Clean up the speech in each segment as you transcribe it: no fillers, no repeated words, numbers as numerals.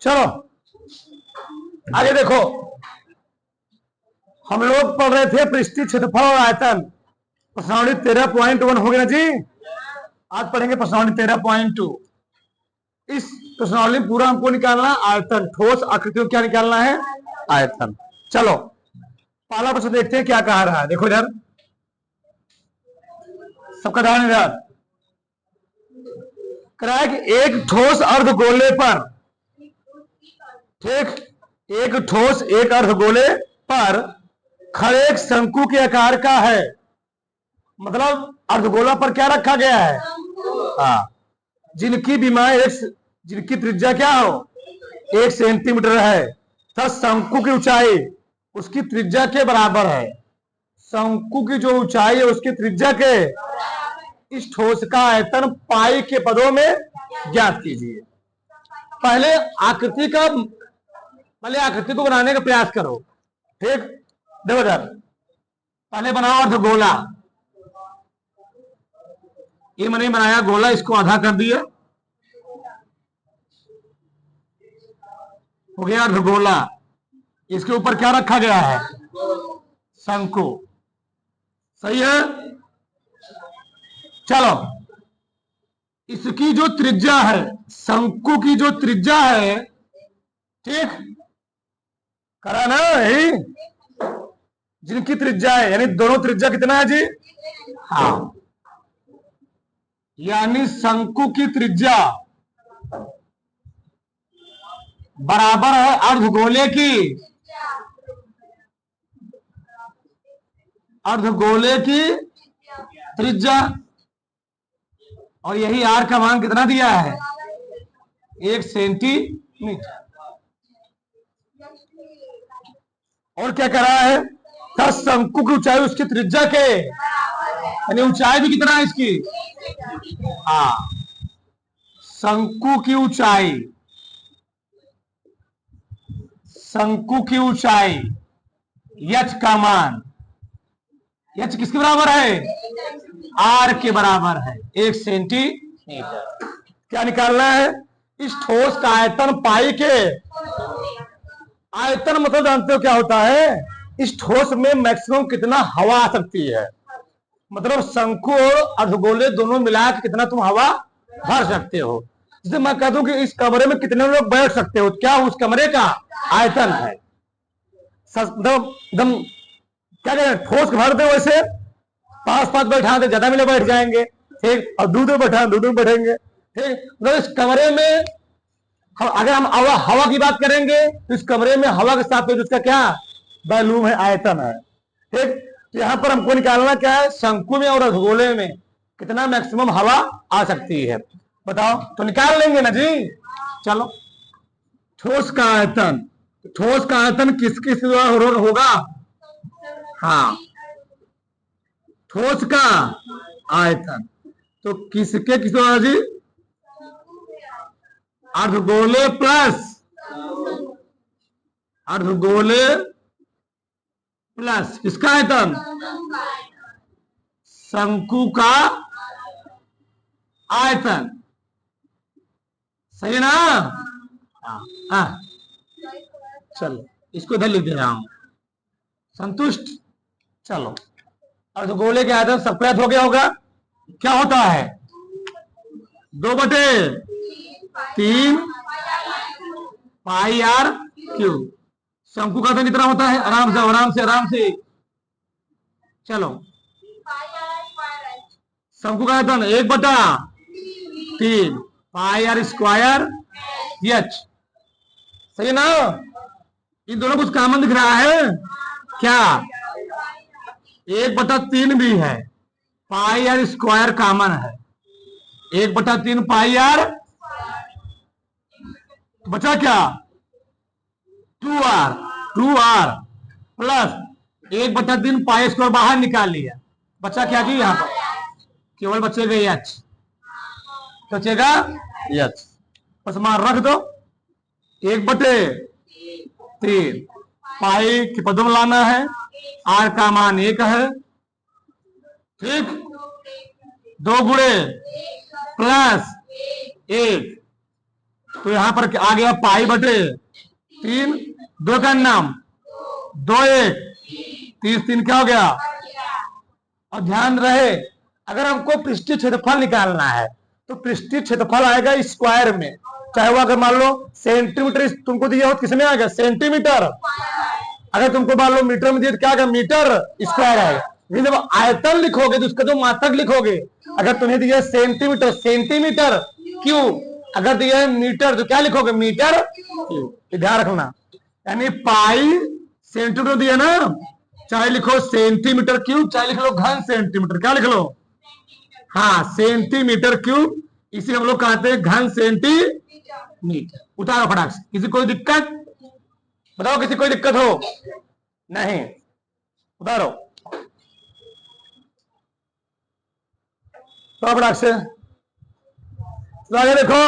चलो आगे देखो, हम लोग पढ़ रहे थे पृष्ठीय क्षेत्रफल और आयतन। प्रश्नावली 13.1 हो गया ना जी। आज पढ़ेंगे प्रश्नावली 13.2। इस प्रश्नावली में पूरा हमको निकालना आयतन, ठोस आकृतियों क्या निकालना है, आयतन। चलो पहला प्रश्न देखते हैं क्या कह रहा है। देखो इधर, सबका ध्यान इधर। कह रहा है कि एक ठोस अर्धगोले पर, ठीक, एक ठोस एक अर्धगोले पर खड़े एक शंकु के आकार का है। मतलब अर्धगोला पर क्या रखा गया है, हाँ, जिनकी विमाएं जिनकी त्रिज्या क्या हो 1 सेंटीमीटर है, तथा शंकु की ऊंचाई उसकी त्रिज्या के बराबर है। शंकु की जो ऊंचाई है उसकी त्रिज्या के, इस ठोस का आयतन पाई के पदों में ज्ञात कीजिए। पहले आकृति को बनाने का प्रयास करो। ठीक, देखो इधर, पहले बनाओ अर्धगोला। ये मैंने बनाया गोला, इसको आधा कर दिया, हो गया अर्धगोला। इसके ऊपर क्या रखा गया है, शंकु। सही है। चलो इसकी जो त्रिज्या है, शंकु की जो त्रिज्या है, ठीक, करा ना यही, जिनकी त्रिज्या है, यानी दोनों त्रिज्या कितना है जी, हाँ, यानी शंकु की त्रिज्या बराबर है अर्धगोले की, अर्धगोले की त्रिज्या। और यही आर का मान कितना दिया है, 1 सेंटीमीटर। और क्या कह रहा है, शंकु की ऊंचाई उसकी त्रिज्या के, यानी ऊंचाई भी कितना है इसकी, हाँ, शंकु की ऊंचाई, शंकु की ऊंचाई यच का मान, यच किसके बराबर है, आर के बराबर है, 1 सेंटीमीटर। क्या निकालना है, इस ठोस का आयतन पाई के, आयतन मतलब जानते हो क्या होता है, इस ठोस में मैक्सिमम कितना हवा आ सकती है। मतलब शंकु और अर्धगोले दोनों मिलाकर कितना तुम हवा भर सकते हो। जैसे मैं कह दूं कि इस कमरे में कितने लोग बैठ सकते हो, क्या उस कमरे का आयतन है। एकदम क्या कहें, ठोस भर दे वैसे 5-5 बैठा दे, ज्यादा मिले बैठ जाएंगे, ठीक, और दूध में बैठा दूध में बैठेंगे, ठीक। मतलब इस कमरे में अगर हम हवा की बात करेंगे तो इस कमरे में हवा के साथ उसका क्या वॉल्यूम है, आयतन है, ठीक। तो यहां पर हमको निकालना क्या है, शंकु में और अर्धगोले में कितना मैक्सिमम हवा आ सकती है, बताओ। तो निकाल लेंगे ना जी। चलो, ठोस का आयतन, ठोस का आयतन किसके सिवा होगा, हाँ, ठोस का आयतन तो किसके किस जी, अर्धगोले प्लस, अर्धगोले प्लस किसका आयतन, शंकु का आयतन। सही ना, हाँ। चलो इसको इधर लिख दे रहा हूं, संतुष्ट। चलो अर्धगोले के आयतन सबका हो गया होगा, क्या होता है 2/3 पाई आर क्यूब। शंकु का आयतन कितना होता है, आराम से आराम से आराम से, चलो शंकु का आयतन 1/3 पाई आर स्क्वायर एच। सही ना, इन दोनों कुछ कॉमन दिख रहा है क्या, 1/3 भी है, पाई आर स्क्वायर कॉमन है, 1/3 पाई आर, बचा क्या 2r प्लस 1/3 पाई स्क्वायर बाहर निकाल लिया, बचा क्या जी, यहाँ पर केवल बचेगा एच, बचेगा एच, बस मान रख दो 1/3 पाई के पदों में लाना है, आर का मान 1 है, ठीक, 2 गुणे प्लस 1 तो यहां पर आ गया पाई बटे 3, 2 का नाम 2 1 30 3 क्या हो गया। और ध्यान रहे अगर हमको पृष्ठीय क्षेत्रफल निकालना है तो पृष्ठीय क्षेत्रफल आएगा स्क्वायर में, चाहे वो अगर मान लो सेंटीमीटर तुमको दिया हो किसमें आएगा सेंटीमीटर, अगर तुमको मान लो मीटर में दिया तो क्या आएगा मीटर स्क्वायर आएगा। लेकिन जब आयतन लिखोगे तो उसका जो मात्रक लिखोगे, अगर तुम्हें दिया सेंटीमीटर सेंटीमीटर क्यूब, अगर दिया है मीटर तो क्या लिखोगे मीटर क्यूब। ध्यान रखना, यानी पाई सेंटीमीटर दिया ना, चाहे लिखो सेंटीमीटर क्यूब चाहे लिख लो घन सेंटीमीटर, क्या लिख लो हाँ सेंटीमीटर क्यूब, इसे हम लोग कहते हैं घन सेंटीमीटर। उतारो फटाक से, किसी कोई दिक्कत बताओ, किसी कोई दिक्कत हो नहीं, उतारो तो फटाक से। तो आगे देखो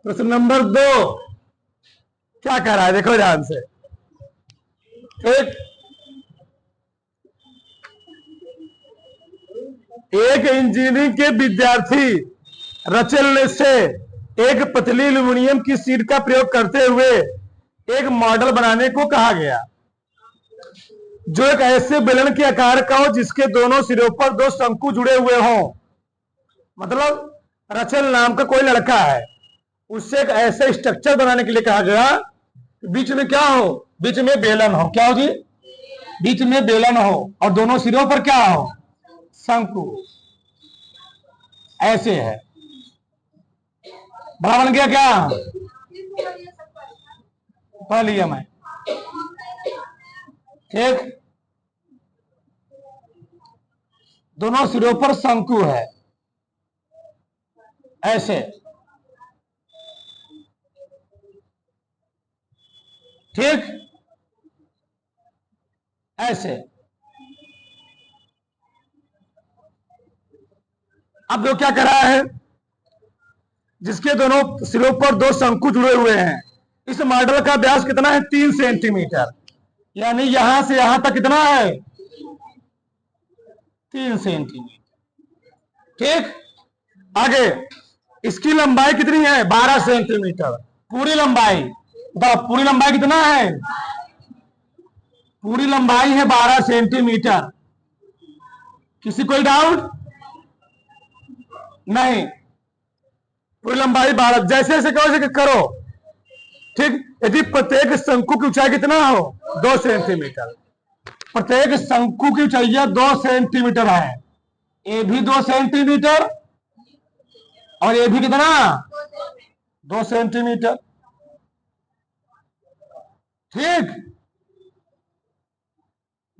प्रश्न नंबर 2 क्या कह रहा है, देखो ध्यान से। एक इंजीनियरिंग के विद्यार्थी रचेल ने से एक पतली एल्यूमिनियम की शीट का प्रयोग करते हुए एक मॉडल बनाने को कहा गया जो एक ऐसे बेलन के आकार का हो जिसके दोनों सिरों पर 2 शंकु जुड़े हुए हों। मतलब रचेल नाम का कोई लड़का है, उससे एक ऐसे स्ट्रक्चर बनाने के लिए कहा गया बीच में क्या हो, बीच में बेलन हो, क्या हो जी बीच में बेलन हो और दोनों सिरों पर क्या हो शंकु, ऐसे है। बड़ा बन गया क्या, पढ़ लिया मैं ठीक। दोनों सिरों पर शंकु है ऐसे, ठीक ऐसे। अब जो क्या कर रहा है, जिसके दोनों सिरों पर 2 शंकु जुड़े हुए हैं, इस मॉडल का व्यास कितना है 3 सेंटीमीटर, यानी यहां से यहां तक कितना है 3 सेंटीमीटर, ठीक। आगे इसकी लंबाई कितनी है 12 सेंटीमीटर, पूरी लंबाई बताओ, पूरी लंबाई कितना है, पूरी लंबाई है 12 सेंटीमीटर। किसी कोई डाउट नहीं, पूरी लंबाई 12, जैसे जैसे करो ठीक। यदि प्रत्येक शंकु की ऊंचाई कितना हो 2 सेंटीमीटर, प्रत्येक शंकु की ऊंचाई 2 सेंटीमीटर है, ये भी 2 सेंटीमीटर और ये भी कितना 2 सेंटीमीटर, ठीक।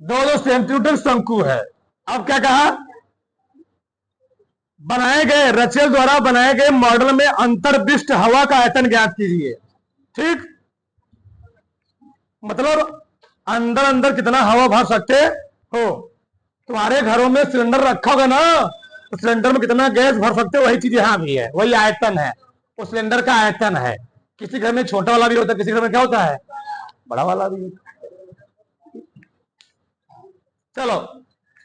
2 सेंटीमीटर शंकु है। अब क्या कहा, बनाए गए रचेल द्वारा बनाए गए मॉडल में अंतर्विष्ट हवा का आयतन ज्ञात कीजिए, ठीक। मतलब अंदर अंदर कितना हवा भर सकते हो, तुम्हारे घरों में सिलेंडर रखा होगा ना, तो सिलेंडर में कितना गैस भर सकते हो, वही चीज यहां भी है, वही आयतन है, वो सिलेंडर का आयतन है। किसी घर में छोटा वाला भी होता है, किसी घर में क्या होता है बड़ा वाला भी होता है। चलो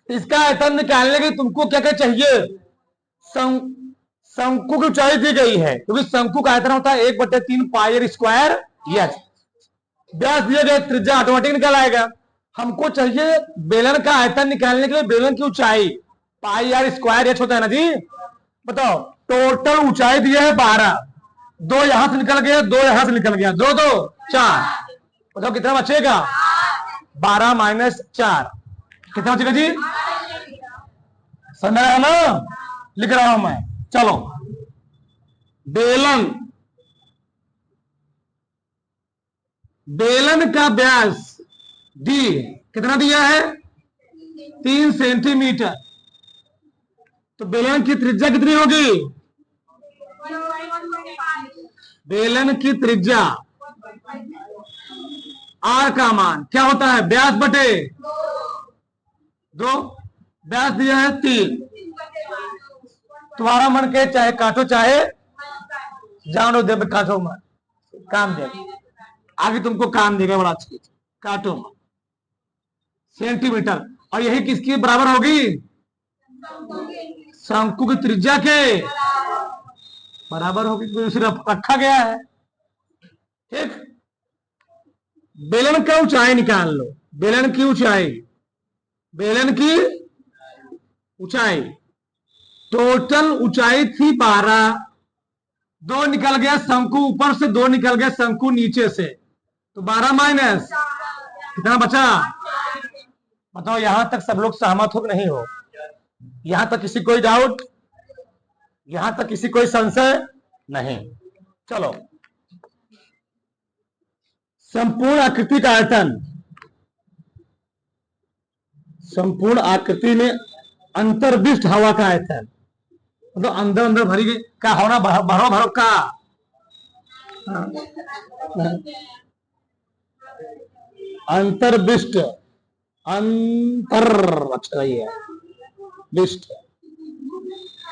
इसका आयतन निकालने के तुमको क्या क्या चाहिए, शंकु की ऊंचाई दी गई है, क्योंकि शंकु का आयतन होता है 1/3 पाई स्क्वायर, यस। व्यास दिया गया, त्रिज्या ऑटोमेटिक निकल आएगा। हमको चाहिए बेलन का आयतन निकालने के लिए बेलन की ऊंचाई, पाई आर स्क्वायर एच होता है ना जी। बताओ टोटल ऊंचाई दिया है 12, 2 यहां से निकल गया, 2 यहां से निकल गया, 2 2 4, बताओ कितना बचेगा 12 - 4 कितना बचेगा जी, समझ रहा ना, लिख रहा हूं मैं। चलो बेलन का व्यास डी कितना दिया है 3 सेंटीमीटर, तो बेलन की त्रिज्या कितनी होगी, बेलन की त्रिज्या आर का मान क्या होता है व्यास बटे 2, व्यास दिया है 3, तुम्हारा मन के चाहे काटो चाहे जानो, दे काटो मत, काम देगा आगे तुमको, काम देगा बड़ा अच्छी, काटो मत सेंटीमीटर। और यही किसकी बराबर होगी शंकु की त्रिज्या के बराबर होगी, तो सिर्फ रखा गया है। ठीक, बेलन का ऊंचाई निकाल लो। बेलन की ऊंचाई, बेलन की ऊंचाई, टोटल ऊंचाई थी 12, 2 निकल गया शंकु ऊपर से, 2 निकल गया शंकु नीचे से, तो 12 माइनस कितना बचा? बताओ, यहां तक सब लोग सहमत हो कि नहीं हो? यहां तक किसी कोई डाउट? यहां तक किसी कोई संशय नहीं? चलो, संपूर्ण आकृति का आयतन, संपूर्ण आकृति में अंतर्विष्ट हवा का आयतन, मतलब अंदर अंदर भरी गई का होना, भरो भरो का अंतर्विष्ट, अंतर, अच्छा ये है विष्ट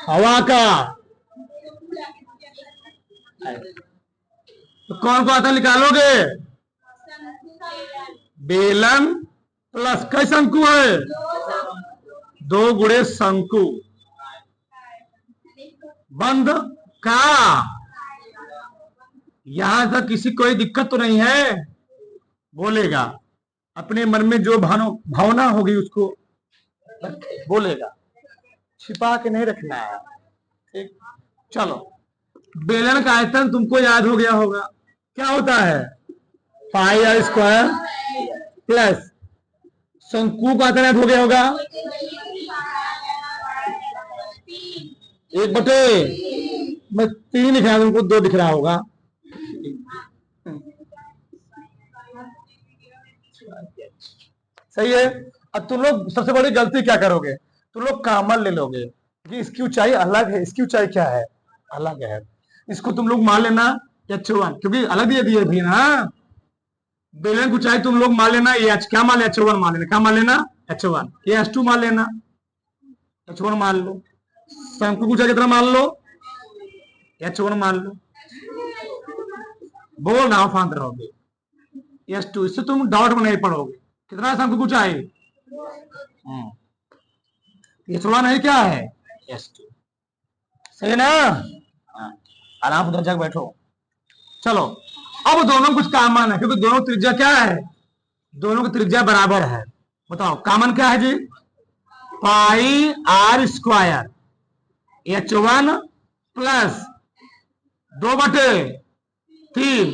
हवा का, तो कौन को आयतन निकालोगे? बेलन प्लस कई शंकु है? 2 गुणे शंकु, बंद का। यहां तक किसी कोई दिक्कत तो नहीं है? बोलेगा, अपने मन में जो भावना होगी उसको बोलेगा, छिपा के नहीं रखना है। ठीक, चलो, बेलन का आयतन तुमको याद हो गया होगा, क्या होता है? पाई आर स्क्वायर प्लस शंकु का आयतन याद हो गया होगा, 1/, मैं 3 लिख रहा, तुमको 2 दिख रहा होगा। सही है। अब तुम लोग सबसे बड़ी गलती क्या करोगे? तुम लोग कॉमन ले लोगे कि इसकी ऊंचाई अलग है, इसकी ऊंचाई क्या है? अलग है। इसको तुम लोग मान लेना h1, क्योंकि अलग दे दिए भी ना। बेलन की ऊंचाई तुम लोग मान लेना ये क्या मान लेना? h1 मान लेना। क्या मान लेना? h1। ये h2 मान लेना, h1 मान लो। शंकु की ऊंचाई कितना मान लो? h1 मान लो। बोल ना फांद रहोगे h2, इससे तुम डाउट में नहीं पड़ोगे। कितना शंकु की ऊंचाई? h1 है, क्या है? h2। सही है ना? आराम से जग बैठो। चलो, अब दोनों कुछ कॉमन है, क्योंकि दोनों त्रिज्या क्या है? दोनों की त्रिज्या बराबर है। बताओ कॉमन क्या है जी? पाई आर स्क्वायर h1 प्लस 2/3,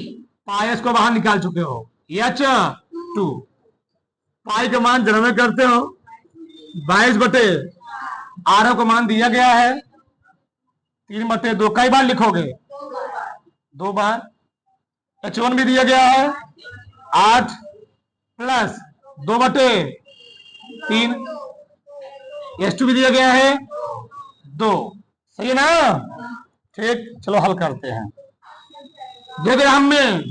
पाई को बाहर निकाल चुके हो, h2। पाई का मान जन्म में करते हो, 22/8 का मान दिया गया है, 3/2 कई बार लिखोगे? 2 बार। h1 भी दिया गया है 8 प्लस 2/3, h2 भी दिया गया है 2। सही है ना? ठीक, चलो हल करते हैं। 2 ग्राम में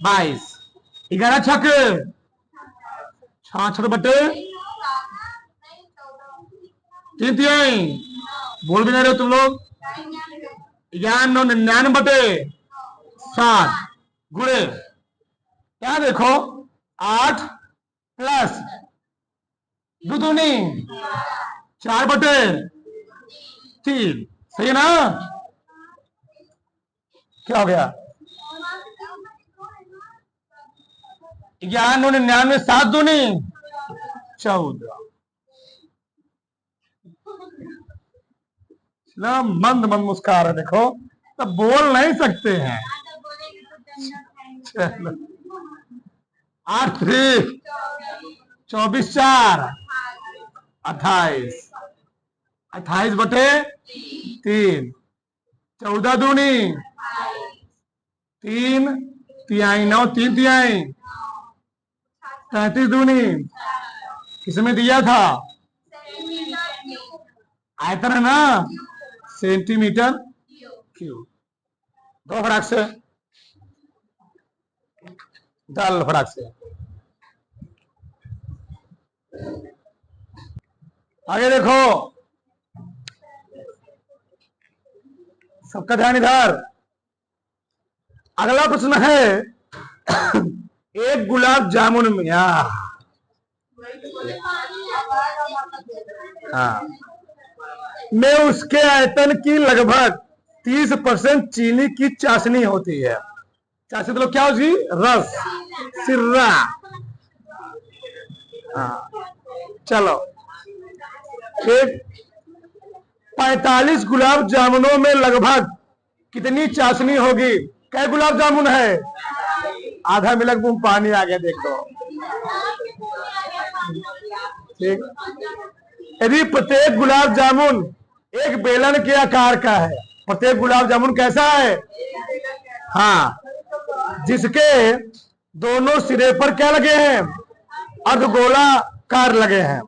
22, 11 छक 66/3, बोल भी नहीं रहे हो तुम लोग। 99/7 गुणे क्या देखो, 8 प्लस 2 दूनी 4/3। सही है ना? क्या हो गया? 99, 7 दूनी 14। मंद मंद मुस्कुरा रहे, देखो तो बोल नहीं सकते हैं। चलो, 8 3 24 4 28, 28/3, 14 दूनी 3 तिहाई 9, 3 तिहाई 33 दूनी किसमें दिया था? आयतन है ना, सेंटीमीटर क्यूब। 2 फटाक से डाल, फटाक से आगे देखो, सबका ध्यान इधर। अगला प्रश्न है, एक गुलाब जामुन में, हाँ में उसके आयतन की लगभग 30% चीनी की चाशनी होती है। चाशनी मतलब क्या होगी? रस, सिर्रा। हाँ, चलो। एक 45 गुलाब जामुनों में लगभग कितनी चाशनी होगी? क्या गुलाब जामुन है? आधा मिनट में पानी आ गया, देखो। ठीक। यदि प्रत्येक गुलाब जामुन एक बेलन के आकार का है, प्रत्येक गुलाब जामुन कैसा है? हाँ, जिसके दोनों सिरे पर क्या लगे हैं? अर्धगोलाकार लगे हैं।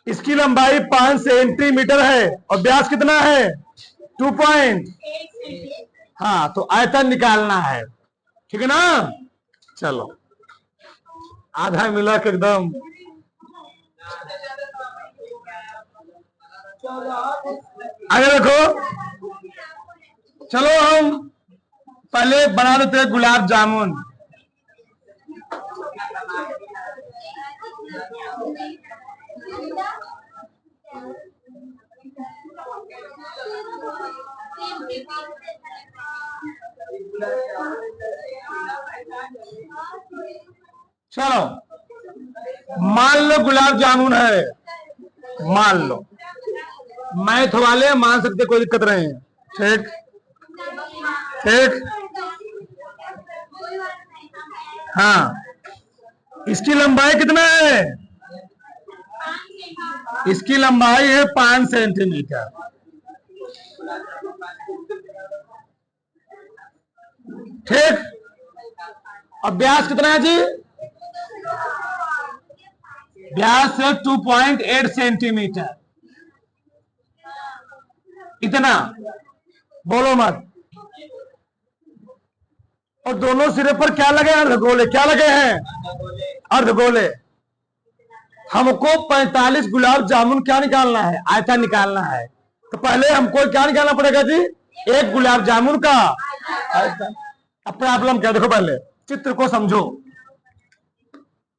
इसकी लंबाई 5 सेंटीमीटर है और व्यास कितना है? 2 पॉइंट। हाँ, तो आयतन निकालना है, ठीक है ना? चलो, आधा मिला के एकदम। आगे देखो, चलो हम पहले बना देते हैं गुलाब जामुन। चलो, मान लो गुलाब जामुन है, मान लो। मैथ वाले मान सकते, कोई दिक्कत नहीं है। ठीक ठीक। हाँ, इसकी लंबाई कितना है? इसकी लंबाई है 5 सेंटीमीटर। ठीक। अब व्यास कितना है जी? व्यास है 2.8 सेंटीमीटर। इतना बोलो मत। और दोनों सिरे पर क्या लगे? अर्धगोले। क्या लगे हैं? अर्धगोले। हमको 45 गुलाब जामुन क्या निकालना है? आयतन निकालना है। तो पहले हमको क्या निकालना पड़ेगा जी? एक गुलाब जामुन का आयतन। अब प्रॉब्लम क्या? देखो, पहले चित्र को समझो।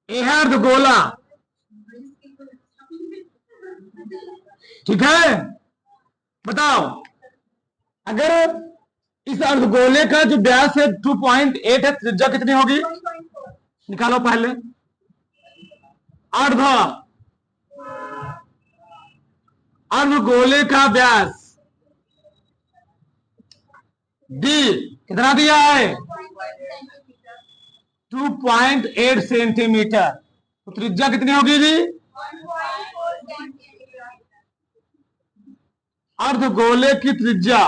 यह अर्धगोला, ठीक है? बताओ, अगर इस अर्धगोले का जो व्यास है 2.8 है, त्रिज्या कितनी होगी? निकालो पहले। अर्धगोले का व्यास डी कितना दिया है? 2.8 सेंटीमीटर। तो त्रिज्या कितनी होगी जी? अर्धगोले की त्रिज्या,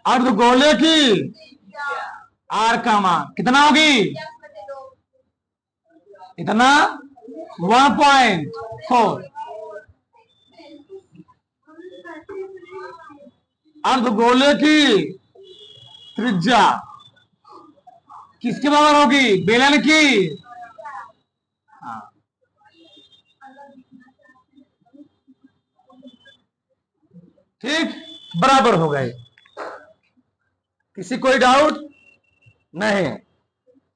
अर्धगोले की आर का मान कितना होगी? इतना 1.4। अर्धगोले की त्रिज्या किसके बराबर होगी? बेलन की। हाँ, ठीक, बराबर हो गए। किसी कोई डाउट नहीं?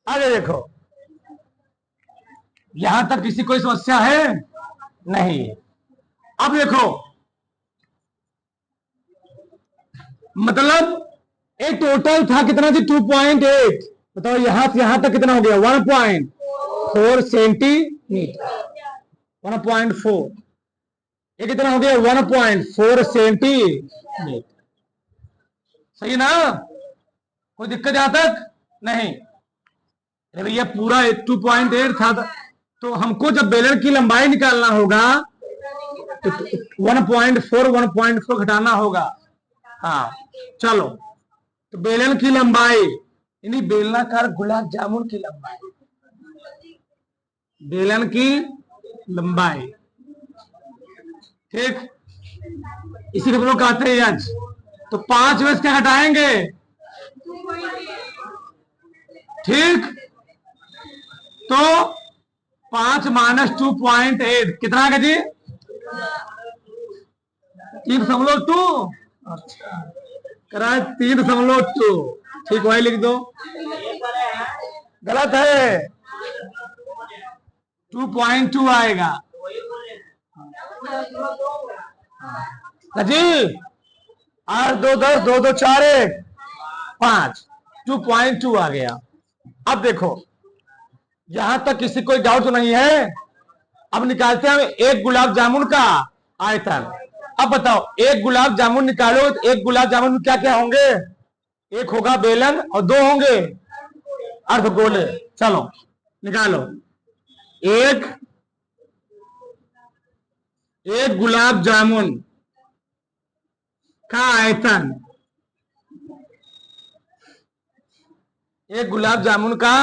आगे देखो, यहां तक किसी कोई समस्या है? नहीं। अब देखो, मतलब एक टोटल था कितना जी? 2.8। बताओ, यहां से यहां तक कितना हो गया? 1.4 सेंटीमीटर। 1.4, ये कितना हो गया? 1.4 सेंटीमीटर। सही ना? कोई दिक्कत यहां तक नहीं? अरे भैया, पूरा 2.8 था, तो हमको जब बेलन की लंबाई निकालना होगा तो 1.4 घटाना होगा। हाँ, चलो, तो बेलन की लंबाई यानी बेलनाकार गुलाब जामुन की लंबाई, बेलन की लंबाई, ठीक, इसी को हम लोग कहते हैं एच। तो 5 में से क्या घटाएंगे? ठीक, तो 5 माइनस 2.8 कितना आएगा जी? 3.2। अच्छा, करा 3.2। ठीक, वही लिख दो। गलत है, 2.2 आएगा। जी 8 2 10 2 2 4 1 5 2.2 आ गया। अब देखो यहां तक किसी कोई डाउट तो नहीं है। अब निकालते हैं एक गुलाब जामुन का आयतन। अब बताओ एक गुलाब जामुन निकालो तो एक गुलाब जामुन में क्या क्या होंगे? एक होगा बेलन और दो होंगे अर्धगोले। चलो निकालो। एक एक गुलाब जामुन का आयतन, एक गुलाब जामुन का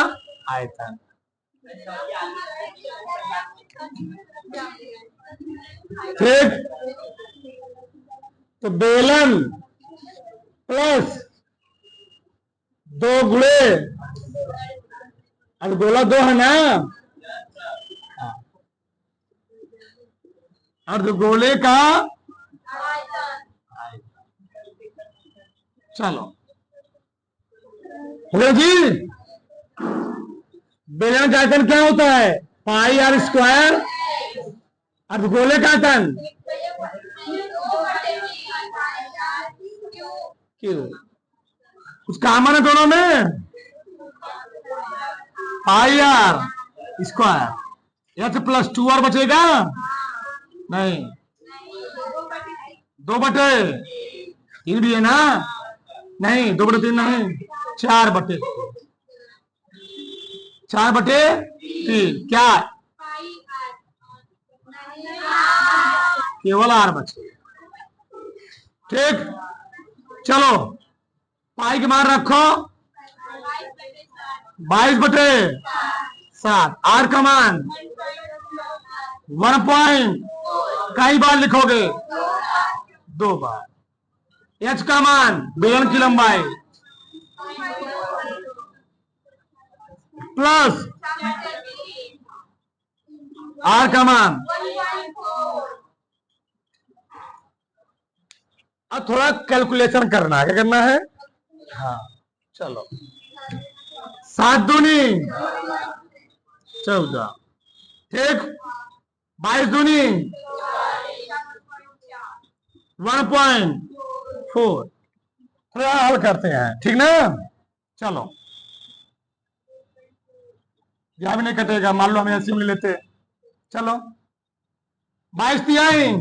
आयतन ठीक। तो बेलन प्लस दो गुड़े, अर्धगोला दो है ना, अर्धगोले का चलो हेलो जी। बेलन का आयतन क्या होता है? पाई आर स्क्वायर। अर्धगोले का आयतन क्यों? कुछ कॉमन है दोनों में? पाई आर स्क्वायर। यहाँ से प्लस 2 और बचेगा नहीं, 2/3 भी है ना? नहीं 2/3 नहीं, 4/3 क्या? केवल आर बचे। ठीक चलो पाई के मान रखो 22/7। आर का मान 1 पॉइंट कई बार लिखोगे? 2 बार। एच का मान बेलन की लंबाई प्लस आर का मान। अब थोड़ा कैलकुलेशन करना है। क्या करना है? हाँ चलो 7 दूनी 14 ठीक, 22 दूनी 1.4। थोड़ा हल करते हैं ठीक ना? चलो यहां भी नहीं कटेगा, मान लो हम एलसीएम ले लेते। चलो 22 तिहाई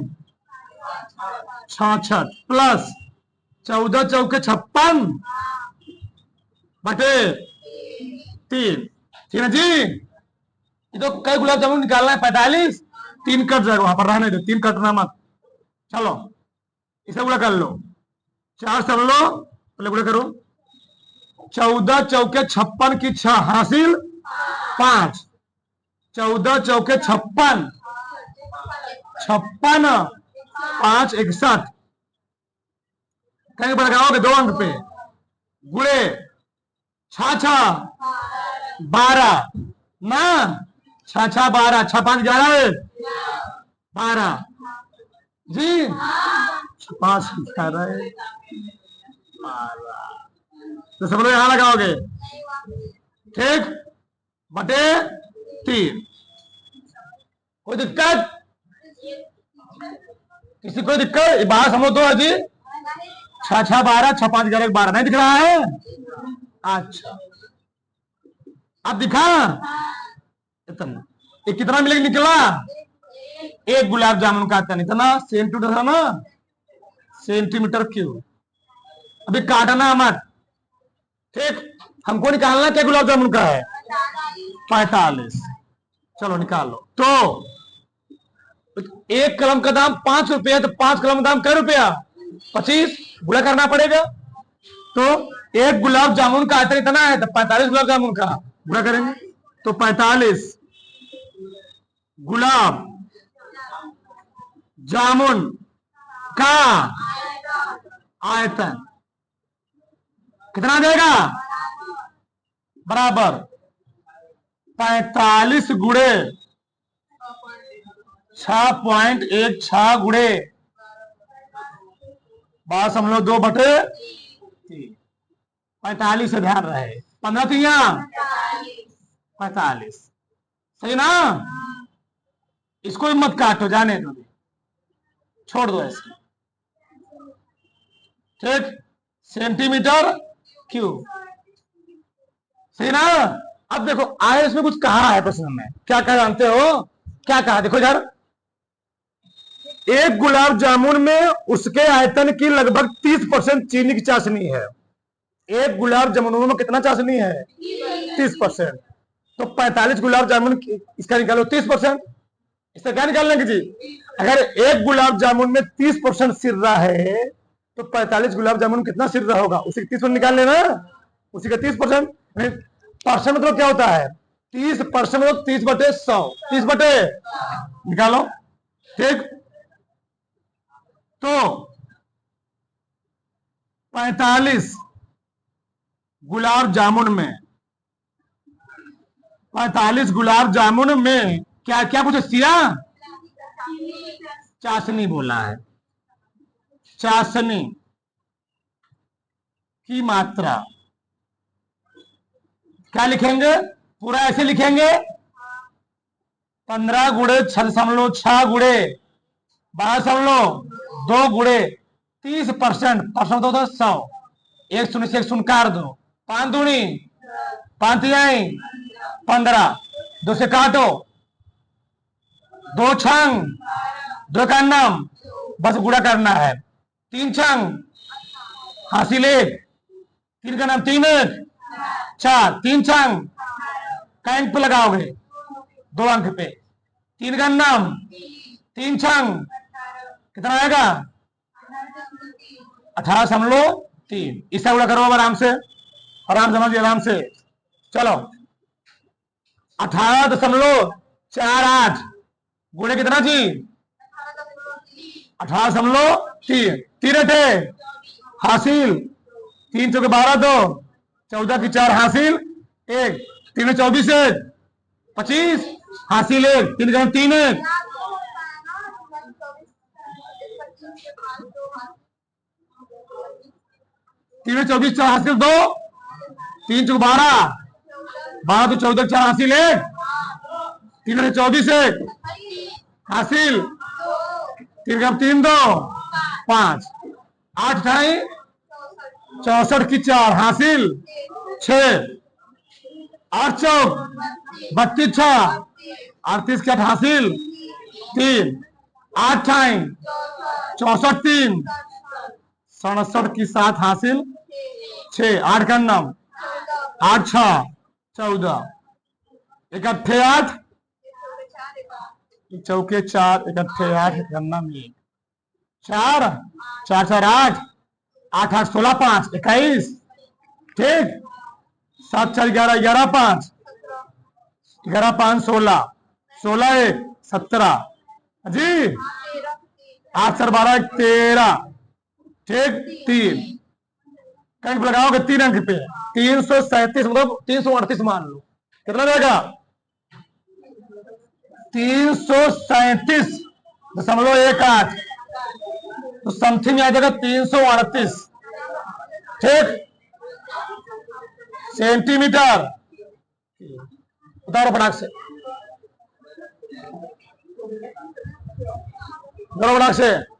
66 प्लस 14 चौके 56 बटे 3। ठीक है जी। ये तो कई गुलाब जामुन निकालना है? 45। 3 कट जाएगा, वहां पर रहने दो, 3 कटना मत। चलो इसे गुणा कर लो, 4 सब लो पहले गुणा करो। 14 चौके 56 की 6 हासिल 5। 14 चौके 56 56 5 61 कहीं पर लगाओगे 2 अंक पे गुड़े 6 12 ना, 6 12 6 5 11 12 जी 5 11 12। तो सब लोग यहां लगाओगे ठीक बटे 3। कोई दिक्कत? किसी कोई दिक्कत? बात समझो तो जी 6 12 6 5 11 12 नहीं दिख रहा है? अच्छा अब दिखा इतना। ये कितना मिलेगा निकला? एक गुलाब जामुन का आयतन इतना सेंटीमीटर है ना, सेंटीमीटर क्यूब। अभी काटना मत ठीक। हमको निकालना क्या गुलाब जामुन का है? 45। चलो निकाल लो। तो एक कलम का दाम 5 रुपया, तो 5 कलम का दाम क्या रुपया? 25 गुणा करना पड़ेगा। तो एक गुलाब जामुन का आयतन इतना है, तो 45 गुलाब जामुन का गुणा करेंगे तो 45 गुलाब जामुन का आयतन कितना देगा? बराबर 45 गुणे 6.16 गुणे बात समझ लो 2/3। 45 से ध्यान रहे, 15 तिया 45 सही ना? इसको भी मत काटो, जाने दो। छोड़ दो ऐसे, ठीक, सेंटीमीटर क्यूब, सही ना। अब देखो आयस में कुछ कहा है प्रश्न में, क्या कहा जानते हो, क्या कहा, देखो यार, एक गुलाब जामुन में उसके आयतन की लगभग 30% चीनी की चाशनी है। एक गुलाब जामुन में कितना चाशनी है, 30%। तो 45 गुलाब जामुन इसका निकालो 30%, इसका क्या निकाल लेंगे जी, अगर एक गुलाब जामुन में 30% सिर्रा है तो 45 गुलाब जामुन कितना सिर्रा होगा, उसी का 30% निकाल लेना, उसी का 30%। परसेंट मतलब क्या होता है, 30% मतलब 30/100, 30 निकालो, ठीक। तो 45 गुलाब जामुन में, 45 गुलाब जामुन में क्या क्या पूछे, सिरा, चाशनी बोला है, चाशनी की मात्रा क्या लिखेंगे, पूरा ऐसे लिखेंगे, 15 गुणे 6.6 गुणे 12.2 गुणे 30%, परसेंट तो 100, 1 शून्य से 1 शून्य काट दो, 5 दूनी 5 तिहाई 15, 2 से काटो, 2 छंग 2 का नाम, बस गुणा करना है, 3 छंग हासिल 1, 3 का नाम 3 1 4, 3 छंग कैंक पे लगाओगे 2 अंक पे, 3 का नाम 3 छंग कितना आएगा 18.3, इससे गुणा करो आराम से, आराम समझिए आराम से, चलो 18.48 गुणे कितना जी 18.3, 3 अठे हासिल, 3 चौके 12 2, 14 की 4 हासिल 1, 3 24 1 25 हासिल 1, 3 का 3 1, 3 24 4 हासिल 2, 3 चौके 12 12 तो 14 4 हासिल 1, 3 24 1 हासिल, 3 का 3 2 5, 8 ढाई 64 की 4 हासिल 6, 8 चौक 32 6, 38 की 8 हासिल 3, 8 ठाई 64 3, 67 की 7 हासिल 6, 8 का नाम 8 6 14, 1 अट्ठे 8 चौके 4, 1 अट्ठे 8 गन्ना में 4 4 4 8 8 8 16 5 21, ठीक, 7 4 11 11 5 11 5 16 16 1 17 जी, 8 4 12 13, ठीक, 3 कहीं लगाओगे 3 अंक पे 337 मतलब 338 मान लो, कितना रहेगा 337.18, तो समथिंग आ जाएगा 338, ठीक, सेंटीमीटर, उतारो फटाक से, फटाक से